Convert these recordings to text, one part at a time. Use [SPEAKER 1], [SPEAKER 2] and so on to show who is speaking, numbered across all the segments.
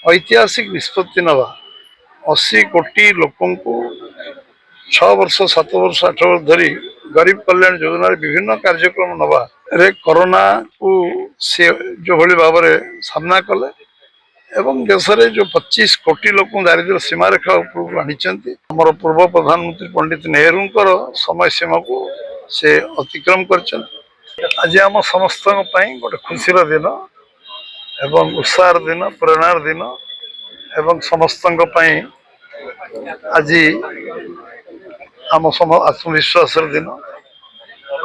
[SPEAKER 1] ऐतिहासिक निष्पत्ति नवा 80 कोटी लोकों को 6 वर्ष 7 वर्ष 8 वर्ष धरी गरीब कल्याण योजना विभिन्न कार्यक्रम नवा रे कोरोना को से जो भली भाव में सामना कले एवं देश में जो 25 कोटी लोक दारिद्र्य सीमा रेखा उपरूप आनी आमर पूर्व प्रधानमंत्री पंडित नेहरू समय सीमा को से अतिक्रम कर आज आम समस्त गोटे खुशीर दिन एवं उत्साह दिन प्रेरणार दिन एवं समस्त आज आम आत्मविश्वास दिन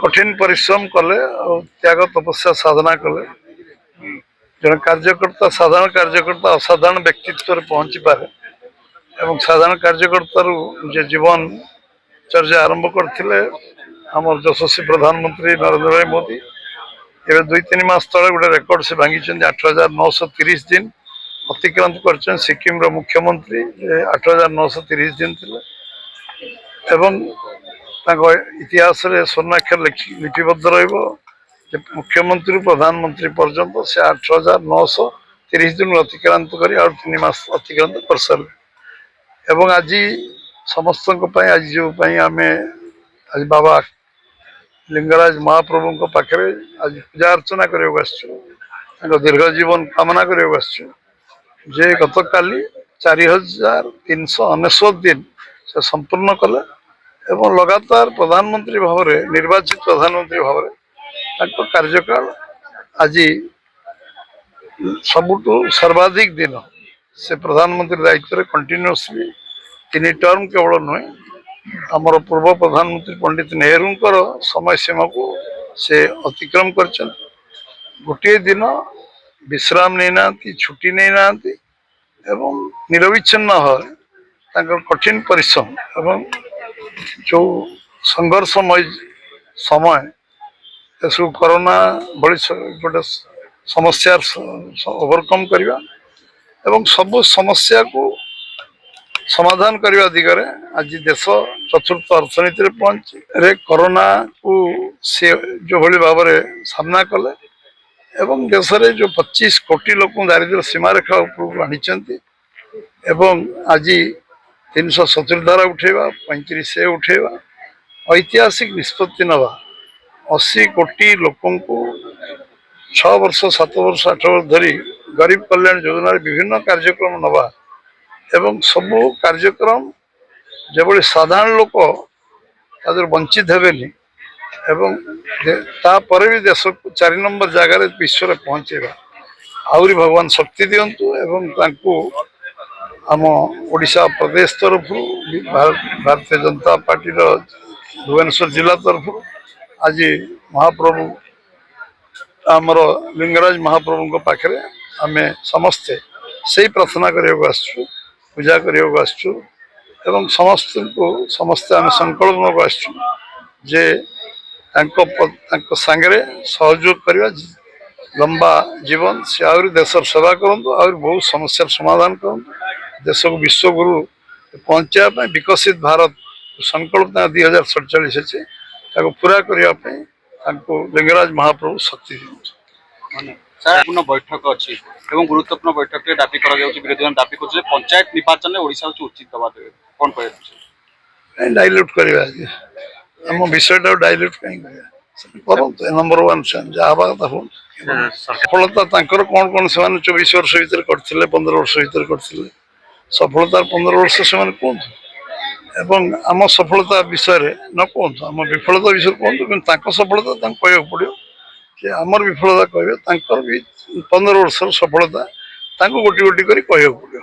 [SPEAKER 1] कठिन परिश्रम कले और त्याग तपस्या साधना कले जन कार्यकर्ता साधारण कार्यकर्ता असाधारण व्यक्तित्व पहुंची पारे एवं साधारण कार्यकर्ता जे जीवन चर्चा आरंभ करते आम यशस्वी प्रधानमंत्री नरेंद्र भाई मोदी एवं 2-3 मास तले गोटे रेकर्ड से भांगी 8,930 दिन अतिक्रांत कर सिक्किम मुख्यमंत्री 8,930 दिन थे एवं इतिहास रे स्वर्णाक्षर लिपिबद्ध रही मुख्यमंत्री प्रधानमंत्री पर्यंत से 8,930 दिन अतिक्रांत कर 3 मास अतिक्रांत कर सारे एवं आज समस्त आज जो आम आज बाबा लिंगराज महाप्रभु पाखे आज पूजा अर्चना करने दीर्घ जीवन कामना करने जे गत काली 4,399 दिन से संपूर्ण कले एवं लगातार प्रधानमंत्री भाव में निर्वाचित प्रधानमंत्री भाव में कार्यकाल आज सबुठु सर्वाधिक दिन से प्रधानमंत्री दायित्व कंटिन्यूअसली 3 टर्म केवल नुहे आमर पूर्व प्रधानमंत्री पंडित नेहरू समय सीमा को से अतिक्रम कर गोटे दिन विश्राम नहीं ना छुट्टी नहीं ना एवं निरविच्छिन्न भाव कठिन परिश्रम एवं जो संघर्षमय समय सब कोरोना भली गोटे समस्या ओवरकम करवा एवं सब समस्या को समाधान करने दिगरे आज देश चतुर्थ अर्थनीति पहुंच रे कोरोना को से जो भली भाव में सामना कले एवं देश में जो 25 कोटी लोक दारिद्र्य सीमा रेखा उपरूप आनी एवं आज 370 धारा उठेवा 35 से उठेवा ऐतिहासिक निष्पत्ति नवा 80 कोटी लोकों को 6 वर्ष 7 वर्ष 8 वर्ष धरी गरीब कल्याण योजना विभिन्न कार्यक्रम नवा एवं सबू कार्यक्रम जो साधारण लोक वंचित हेबेनी एवं तापर भी देश को 4 नंबर जगार विश्व में पहुँचेगा आहरी भगवान शक्ति दिंतु एवं तांको आम ओडिशा प्रदेश तरफ भारतीय जनता पार्टी भुवनेश्वर जिला तरफ आज महाप्रभु आमर लिंगराज महाप्रभु पाखे आम समस्ते से प्रार्थना करने आसु पूजा करने आसु एवं समस्त को समस्ते आम संकल्प आसु जे सांगे सहयोग करवा लंबा जीवन से आहरी देश सेवा करूँ आहरी बहुत समस्या समाधान करूँ देश को विश्वगुरु पहुँचापी विकसित भारत संकल्प 2047 अच्छे पूरा करने लिंगराज महाप्रभु शक्ति
[SPEAKER 2] गुरुत्वपूर्ण बैठक अच्छी गुरुत्वपूर्ण बैठक में दाबी विरोधी दाबी कर पंचायत निर्वाचन में ओडिशा उचित दबा देवे कौन कहे
[SPEAKER 1] डाइल्यूट करवा आम विषय डाइल्यूट कहीं नंबर 1 जहाँ कथा हो सफलता कौन कौन से 24 वर्ष भर करते 15 वर्ष भर करते सफलतार 15 वर्ष से कहतु एवं आम सफलता विषय न कहतु आम विफलता विषय कहतु कि सफलता कह पड़ो कि आमर विफलता कहे भी 15 वर्ष सफलता गोटी गोटी कर कह पड़ो।